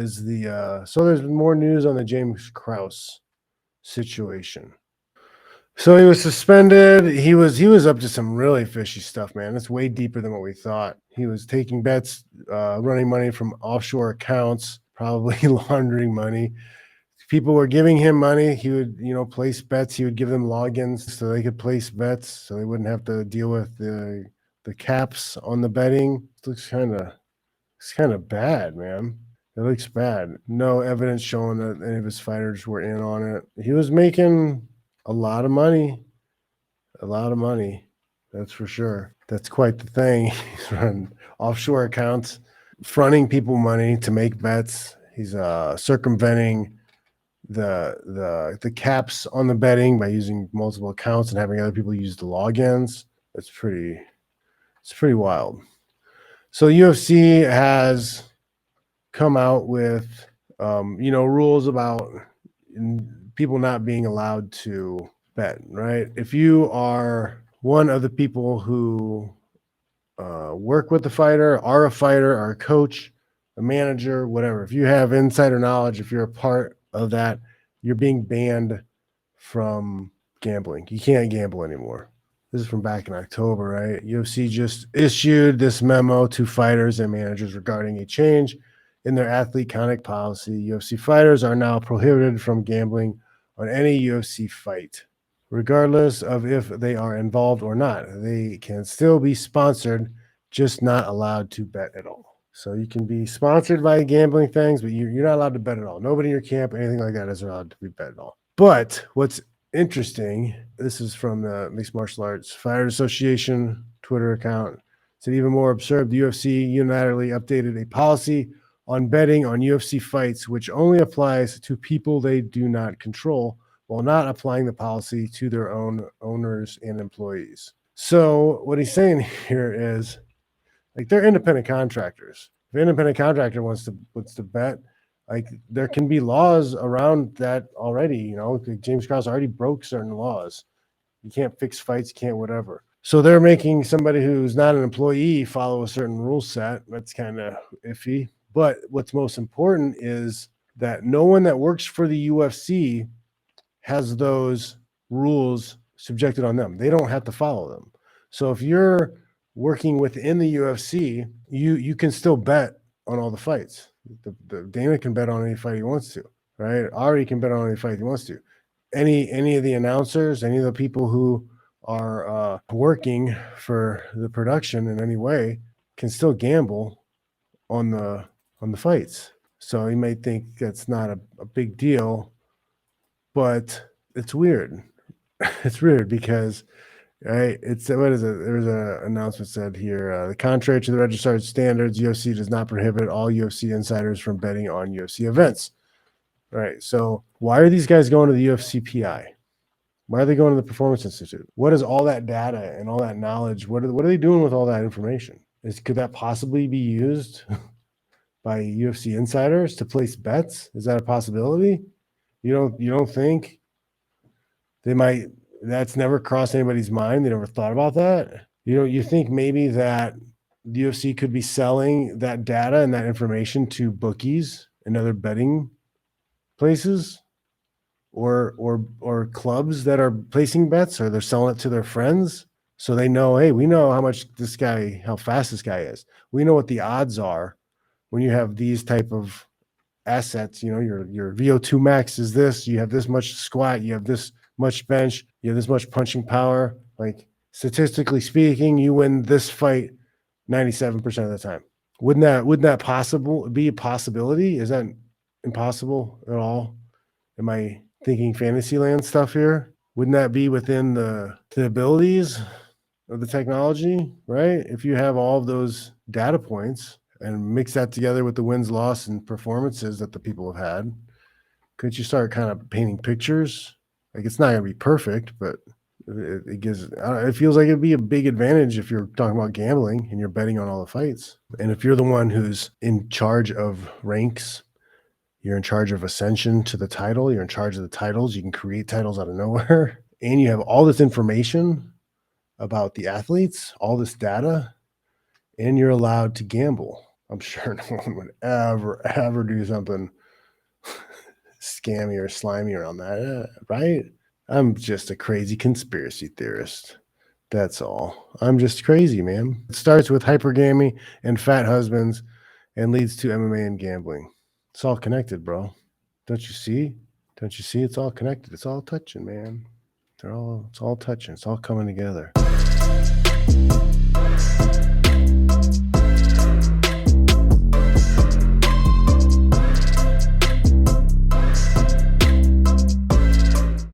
is the so there's been more news on the James Krause situation. So he was suspended. He was up to some really fishy stuff, man. It's way deeper than what we thought. He was taking bets, running money from offshore accounts, probably laundering money. People were giving him money. He would, place bets. He would give them logins so they could place bets, so they wouldn't have to deal with the caps on the betting. It's kind of bad, man. It looks bad. No evidence showing that any of his fighters were in on it. He was making a lot of money. A lot of money. That's for sure. That's quite the thing. He's running offshore accounts, fronting people money to make bets. He's circumventing the caps on the betting by using multiple accounts and having other people use the logins. It's pretty wild. So UFC has come out with rules about people not being allowed to bet, right? If you are one of the people who work with the fighter, are a fighter, are a coach, a manager, whatever, if you have insider knowledge, if you're a part of that, you're being banned from gambling. You can't gamble anymore. This is from back in October, right? UFC just issued this memo to fighters and managers regarding a change in their athlete conduct policy. UFC fighters are now prohibited from gambling on any UFC fight, regardless of if they are involved or not. They can still be sponsored, just not allowed to bet at all. So you can be sponsored by gambling things, but you're not allowed to bet at all. Nobody in your camp, anything like that, is allowed to be bet at all. But what's interesting, this is from the Mixed Martial Arts Fighters Association Twitter account. It's even more absurd. The UFC unilaterally updated a policy on betting on UFC fights, which only applies to people they do not control, while not applying the policy to their own owners and employees. So what he's saying here is, like, they're independent contractors. If an independent contractor wants to bet, like, there can be laws around that already. Like James Krause already broke certain laws. You can't fix fights, you can't whatever. So they're making somebody who's not an employee follow a certain rule set. That's kind of iffy. But what's most important is that no one that works for the UFC has those rules subjected on them. They don't have to follow them. So if you're working within the UFC, you can still bet on all the fights. The Dana can bet on any fight he wants to, right? Ari can bet on any fight he wants to. Any of the announcers, any of the people who are working for the production in any way can still gamble on the fights. So you may think that's not a big deal, but it's weird. It's weird because, right? It's what is it? There's an announcement said here. Contrary to the registered standards, UFC does not prohibit all UFC insiders from betting on UFC events. Right. So why are these guys going to the UFC PI? Why are they going to the Performance Institute? What is all that data and all that knowledge? What are they doing with all that information? Could that possibly be used by UFC insiders to place bets? Is that a possibility? You don't think they might? That's never crossed anybody's mind. They never thought about that. You think maybe that the UFC could be selling that data and that information to bookies and other betting places, or clubs that are placing bets, or they're selling it to their friends, so they know, hey, we know how fast this guy is. We know what the odds are when you have these type of assets. Your VO2 max is this. You have this much squat. You have this much bench. You have this much punching power. Like, statistically speaking, you win this fight 97% of the time. Wouldn't that be a possibility? Is that impossible at all? Am I thinking Fantasyland stuff here? Wouldn't that be within the abilities of the technology, right? If you have all of those data points and mix that together with the wins, loss, and performances that the people have had, could you start kind of painting pictures? Like, it's not going to be perfect, but it feels like it'd be a big advantage if you're talking about gambling and you're betting on all the fights. And if you're the one who's in charge of ranks, you're in charge of ascension to the title, you're in charge of the titles, you can create titles out of nowhere, and you have all this information about the athletes, all this data, and you're allowed to gamble. I'm sure no one would ever do something scammy or slimy around that, right? I'm just a crazy conspiracy theorist. That's all. I'm just crazy, man. It starts with hypergamy and fat husbands and leads to MMA and gambling. It's all connected, bro. Don't you see? Don't you see? It's all connected. It's all touching, man. It's all touching. It's all coming together.